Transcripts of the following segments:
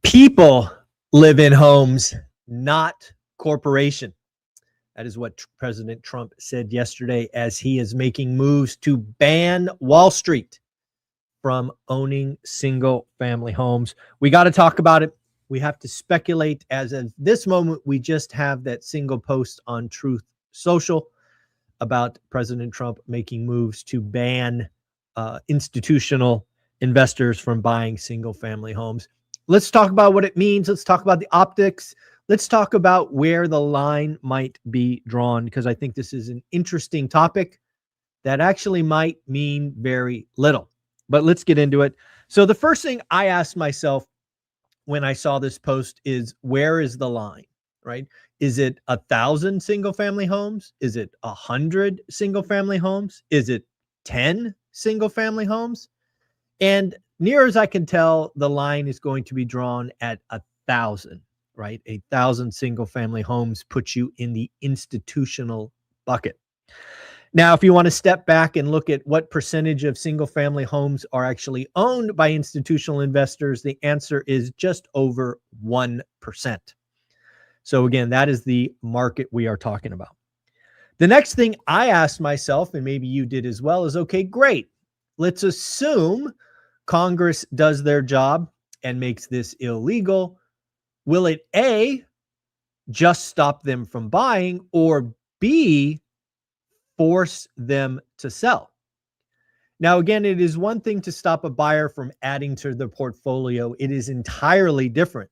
People live in homes, not corporation. That is what President Trump said yesterday as he is making moves to ban Wall Street from owning single family homes. We got to talk about it. We have to speculate. As of this moment, we just have that single post on Truth Social about President Trump making moves to ban institutional investors from buying single family homes. Let's talk about what it means. Let's talk about the optics. Let's talk about where the line might be drawn, because I think this is an interesting topic that actually might mean very little. But let's get into it. So the first thing I asked myself when I saw this post is, where is the line, right? Is it 1,000 single family homes? Is it 100 single family homes? Is it 10 single family homes? And near as I can tell, the line is going to be drawn at 1,000, right? 1,000 single family homes puts you in the institutional bucket. Now, if you want to step back and look at what percentage of single family homes are actually owned by institutional investors, the answer is just over 1%. So again, that is the market we are talking about. The next thing I asked myself, and maybe you did as well, is, okay, great. Let's assume Congress does their job and makes this illegal. Will it A, just stop them from buying, or B, force them to sell? Now, again, it is one thing to stop a buyer from adding to the portfolio. It is entirely different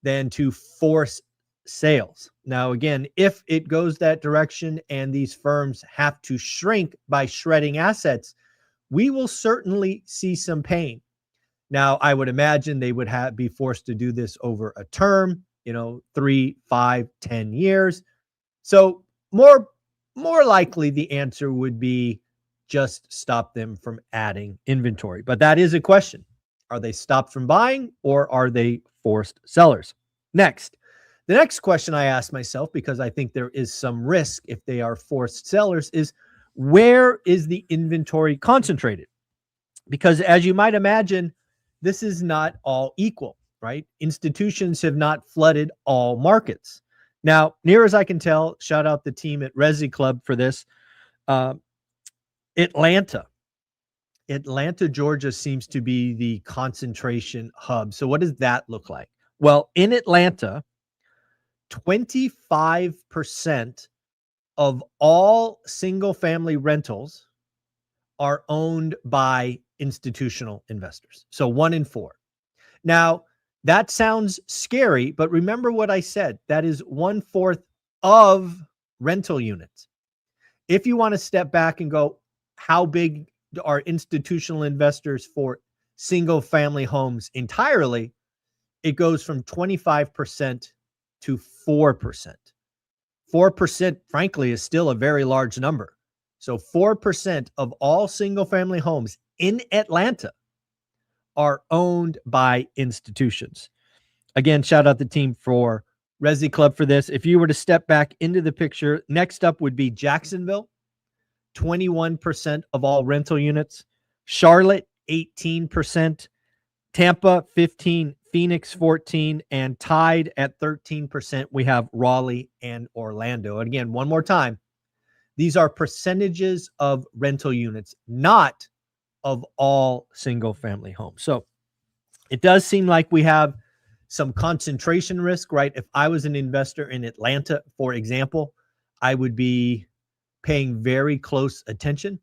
than to force sales. Now, again, if it goes that direction and these firms have to shrink by shredding assets, we will certainly see some pain. Now, I would imagine they would be forced to do this over a term, 3, 5, 10 years. So more likely the answer would be just stop them from adding inventory. But that is a question. Are they stopped from buying, or are they forced sellers? Next, the next question I ask myself, because I think there is some risk if they are forced sellers, is, where is the inventory concentrated? Because as you might imagine, this is not all equal, right? Institutions have not flooded all markets. Now, near as I can tell, shout out the team at Resi Club for this. Atlanta, Georgia seems to be the concentration hub. So what does that look like? Well, in Atlanta, 25% of all single family rentals are owned by institutional investors. So 1 in 4. Now, that sounds scary, but remember what I said. That is 1/4 of rental units. If you want to step back and go, how big are institutional investors for single family homes entirely? It goes from 25% to 4%. 4%, frankly, is still a very large number. So 4% of all single family homes in Atlanta are owned by institutions. Again, shout out the team for Resi Club for this. If you were to step back into the picture, next up would be Jacksonville, 21% of all rental units. Charlotte, 18%. Tampa, 15%. Phoenix, 14%. And tied at 13%, we have Raleigh and Orlando. And again, one more time, these are percentages of rental units, not of all single family homes. So it does seem like we have some concentration risk, right? If I was an investor in Atlanta, for example, I would be paying very close attention,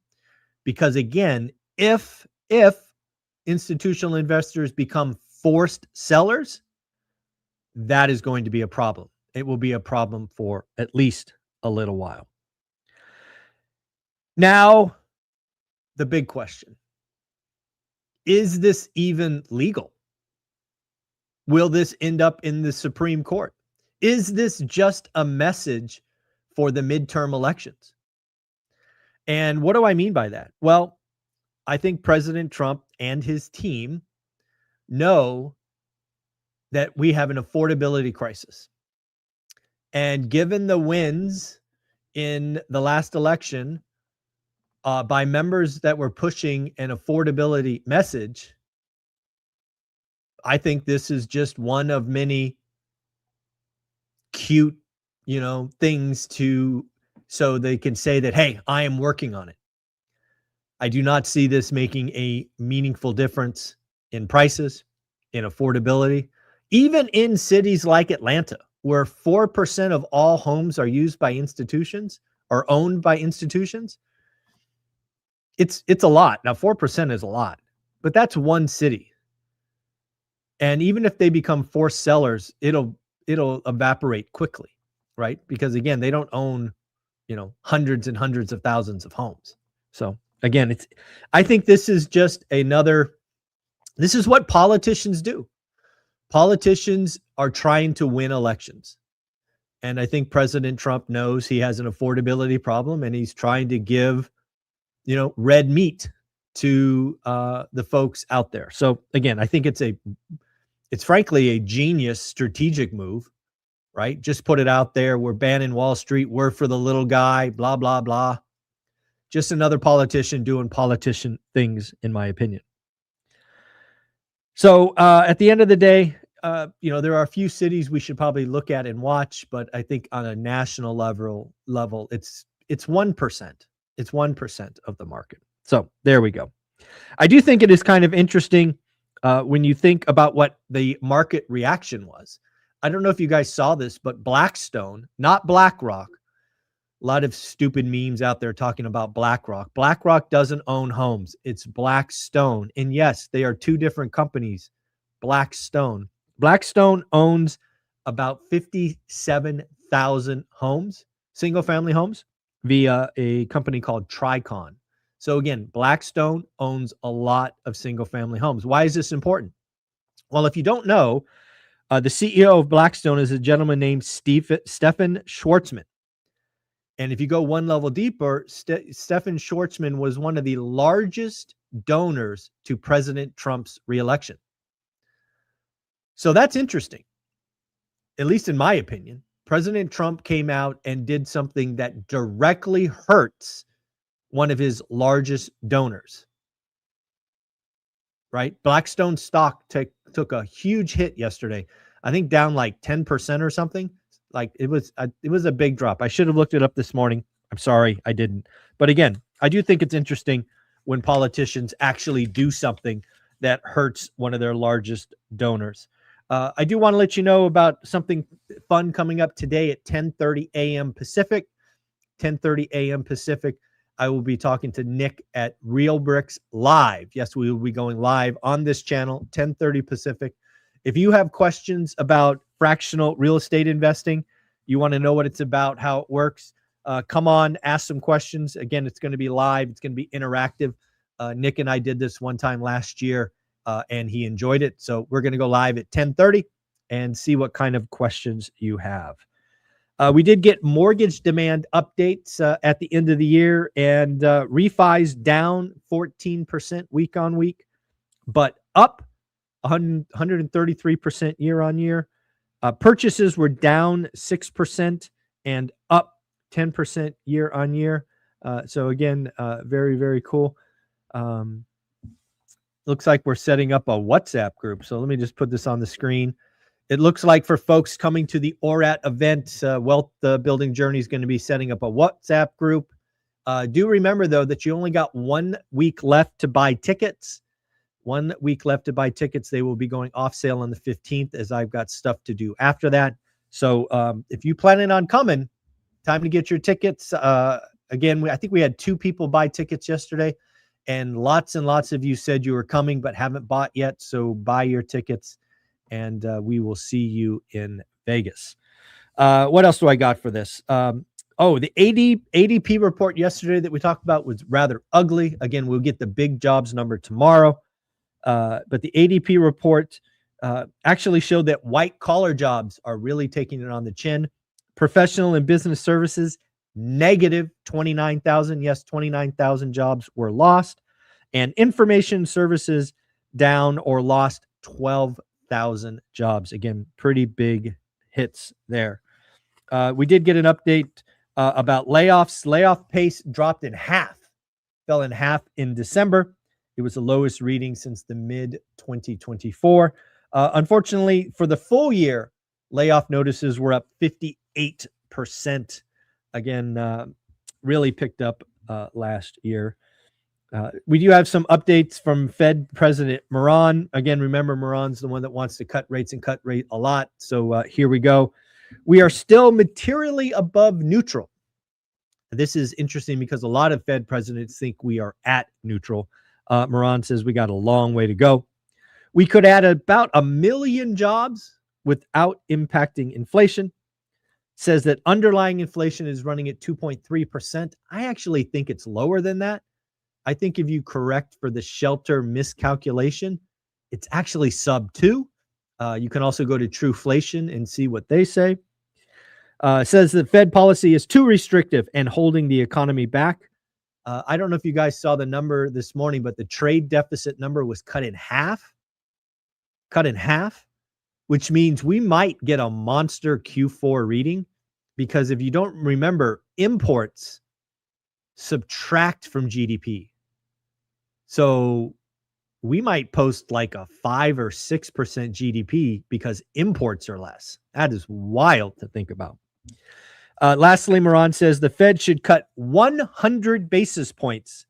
because again, if institutional investors become forced sellers, that is going to be a problem. It will be a problem for at least a little while. Now, the big question: is this even legal? Will this end up in the Supreme Court? Is this just a message for the midterm elections? And what do I mean by that? Well, I think President Trump and his team know that we have an affordability crisis. And given the wins in the last election by members that were pushing an affordability message, I think this is just one of many cute, things so they can say that, hey, I am working on it. I do not see this making a meaningful difference in prices, in affordability, even in cities like Atlanta, where 4% of all homes are used by institutions or owned by institutions. It's a lot. Now, 4% is a lot, but that's one city. And even if they become forced sellers, it'll evaporate quickly, right? Because again, they don't own, hundreds and hundreds of thousands of homes. So again, I think this is just this is what politicians do. Politicians are trying to win elections. And I think President Trump knows he has an affordability problem, and he's trying to give, red meat to the folks out there. So again, I think it's frankly a genius strategic move, right? Just put it out there. We're banning Wall Street. We're for the little guy, blah, blah, blah. Just another politician doing politician things, in my opinion. So at the end of the day, there are a few cities we should probably look at and watch, but I think on a national level, it's 1%. It's 1% of the market. So there we go. I do think it is kind of interesting when you think about what the market reaction was. I don't know if you guys saw this, but Blackstone, not BlackRock. A lot of stupid memes out there talking about BlackRock. BlackRock doesn't own homes. It's Blackstone. And yes, they are two different companies. Blackstone owns about 57,000 homes, single-family homes, via a company called Tricon. So again, Blackstone owns a lot of single-family homes. Why is this important? Well, if you don't know, the CEO of Blackstone is a gentleman named Stephen Schwarzman. And if you go one level deeper, Stephen Schwarzman was one of the largest donors to President Trump's reelection. So that's interesting, at least in my opinion. President Trump came out and did something that directly hurts one of his largest donors, right? Blackstone stock took a huge hit yesterday. I think down like 10% or something. Like it was a big drop. I should have looked it up this morning. I'm sorry, I didn't. But again, I do think it's interesting when politicians actually do something that hurts one of their largest donors. I do want to let you know about something fun coming up today at 10:30 a.m. Pacific. 10:30 a.m. Pacific. I will be talking to Nick at Real Bricks Live. Yes, we will be going live on this channel, 10:30 Pacific. If you have questions about fractional real estate investing, you want to know what it's about, how it works, come on, ask some questions. Again, it's going to be live. It's going to be interactive. Nick and I did this one time last year, and he enjoyed it. So we're going to go live at 10:30 and see what kind of questions you have. We did get mortgage demand updates at the end of the year, and refis down 14% week on week, but up 133% year on year. Purchases were down 6% and up 10% year on year. So again, very, very cool. Looks like we're setting up a WhatsApp group. So let me just put this on the screen. It looks like for folks coming to the ORaaT event, Wealth Building Journey is going to be setting up a WhatsApp group. Do remember, though, that you only got 1 week left to buy tickets. 1 week left to buy tickets. They will be going off sale on the 15th, as I've got stuff to do after that. So if you planning on coming, time to get your tickets. Again, I think we had 2 people buy tickets yesterday, and lots of you said you were coming but haven't bought yet. So buy your tickets, and we will see you in Vegas. What else do I got for this? The ADP report yesterday that we talked about was rather ugly. Again, we'll get the big jobs number tomorrow. But the ADP report actually showed that white collar jobs are really taking it on the chin. Professional and business services, negative 29,000. Yes, 29,000 jobs were lost. And information services down or lost 12,000 jobs. Again, pretty big hits there. We did get an update about layoffs. Layoff pace dropped in half, fell in half in December. It was the lowest reading since the mid-2024. Unfortunately, for the full year, layoff notices were up 58%. Again, really picked up last year. We do have some updates from Fed President Moran. Again, remember, Moran's the one that wants to cut rates and cut rate a lot. So here we go. We are still materially above neutral. This is interesting because a lot of Fed presidents think we are at neutral. Moran says we got a long way to go. We could add about 1 million jobs without impacting inflation. Says that underlying inflation is running at 2.3%. I actually think it's lower than that. I think if you correct for the shelter miscalculation, it's actually sub 2. You can also go to Trueflation and see what they say. Says that Fed policy is too restrictive and holding the economy back. I don't know if you guys saw the number this morning, but the trade deficit number was cut in half, which means we might get a monster Q4 reading, because if you don't remember, imports subtract from GDP. So we might post like a 5 or 6% GDP because imports are less. That is wild to think about. Lastly, Moran says the Fed should cut 100 basis points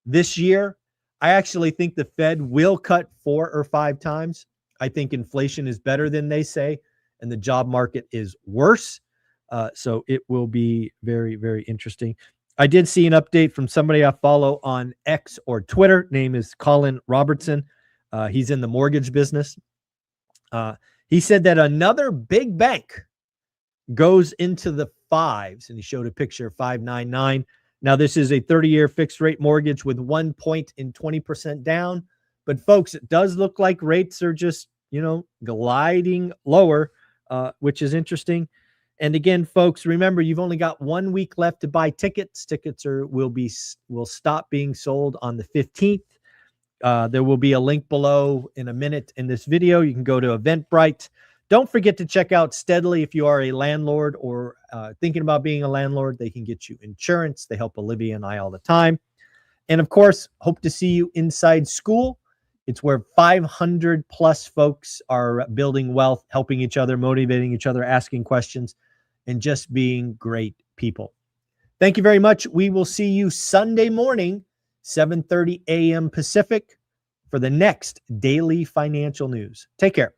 this year. I actually think the Fed will cut 4 or 5 times. I think inflation is better than they say, and the job market is worse. So it will be very, very interesting. I did see an update from somebody I follow on X or Twitter. Name is Colin Robertson. He's in the mortgage business. He said that another big bank goes into the fives, and he showed a picture of 599. Now, this is a 30-year fixed rate mortgage with 1 point and 20% down. But folks, it does look like rates are just, gliding lower, which is interesting. And again, folks, remember, you've only got 1 week left to buy tickets. Tickets will stop being sold on the 15th. There will be a link below in a minute in this video. You can go to Eventbrite. Don't forget to check out Steadily if you are a landlord or thinking about being a landlord. They can get you insurance. They help Olivia and I all the time. And of course, hope to see you inside school. It's where 500 plus folks are building wealth, helping each other, motivating each other, asking questions, and just being great people. Thank you very much. We will see you Sunday morning, 7:30 a.m. Pacific, for the next daily financial news. Take care.